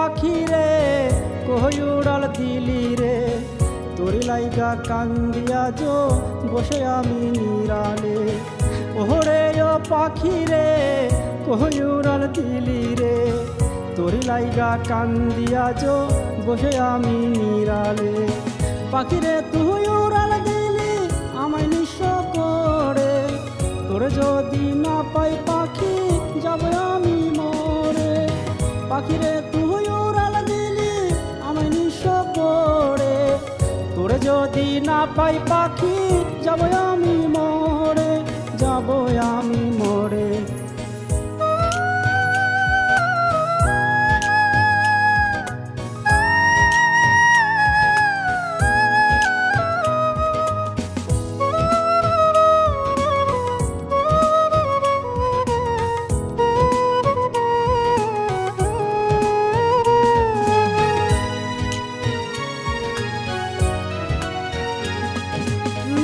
পাখি রে কই উড়াল দিলি রে, তোর লাইগা কান্দিয়া যো বসে আমি নিরালে। ওরে ও পাখি রে কই উড়াল দিলি রে, তোর লাইগা কান্দিয়া যো বসে আমি নিরালে। পাখি রে তুই উড়াল দিলি আমায় নিঃস্ব করে, তোরে যদি না পাই পাখি যাব আমি মরে। পাখি রে তুই উড়াল দিলি আমায় নিঃস্ব করে, তোরে যদি না পাই পাখি যাব আমি মরে, যাব আমি মরে।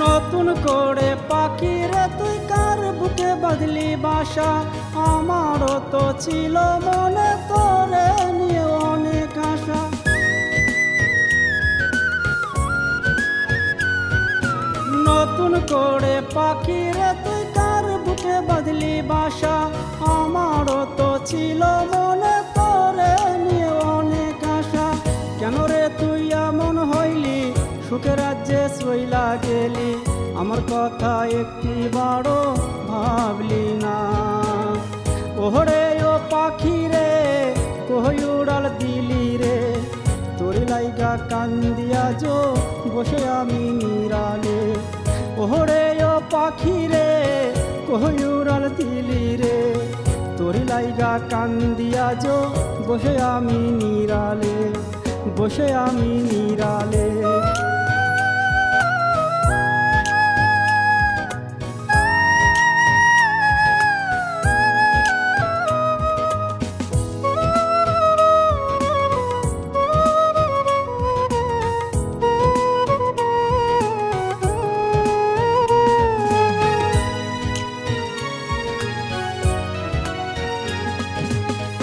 নতুন করে পাখি রে তুই কার বুকে বাঁধলি বাসা, আমারও তো ছিল মনে তোরে নিয়ে অনেক আশা। নতুন করে পাখি রে তুই কার বুকে বাঁধলি বাসা, আমারও তো ছিল মনে তোরে নিয়ে অনেক আশা। কেন রে তুই এমন হইলি সুখে রাজ্যে সইলা গেলি, আমার কথা একটি বড় ভাবলি না। ওরে ও পাখি রে কই উড়াল দিলি রে, তোর লাইগা কান্দিয়া যো বসে আমি নিরালে। ওরে ও পাখি রে কই উড়াল দিলি রে, তোর লাইগা কান্দিয়া যো বসে আমি নিরালে, বসে আমি নিরালে।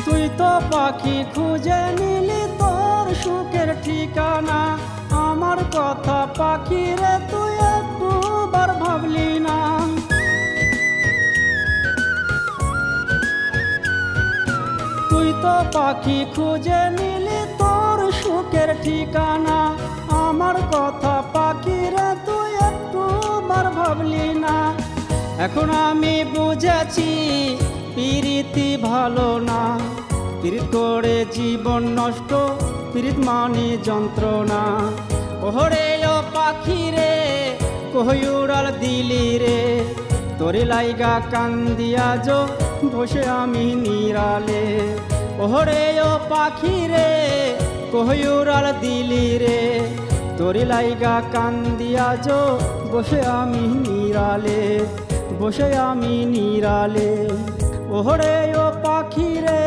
তুই তো পাখি খুঁজে নিলি তোর সুখের ঠিকানা, আমার কথা পাখি রে তুই একবার ভাবলি না। তুই তো পাখি খুঁজে নিলি তোর সুখের ঠিকানা, আমার কথা পাখি রে তুই একবার ভাবলি না। এখন আমি বুঝেছি প্রীতি ভালো না, প্রীত করে জীবন নষ্ট, প্রীত মানে যন্ত্রণা। ওরে ও পাখি রে কই উড়াল দিলি রে, তোর লাইগা কান্দিয়া যো বসে আমি নিরালে। ওরে ও পাখি রে কই উড়াল দিলি রে, তোর লাইগা কান্দিয়া যো বসে আমি নিরালে, বসে আমি নিরালে। ওরে ও পাখি রে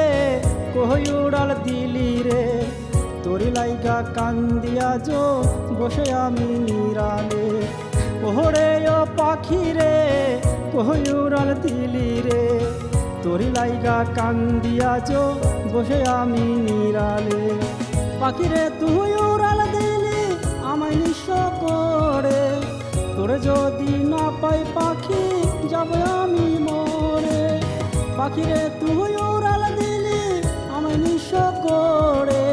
কই উড়াল দিলি রে, তোর লাইগা কান্দিয়া যো বসে আমি নিরালে। ওরে ও পাখি রে কই উড়াল দিলি রে, তোর লাইগা কান্দিয়া যো বসে আমি নিরালে। পাখি রে তুই উড়াল দিলি আমায় নিঃস্ব করে, তোরে যদি না পাই পাখি যাব আমি মরে। পাখি রে তুই উড়াল দিলি আমায় নিঃস্ব করে,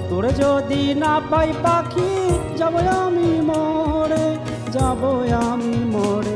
তোরে যদি না পাই পাখি যাব আমি মরে, যাব আমি মরে।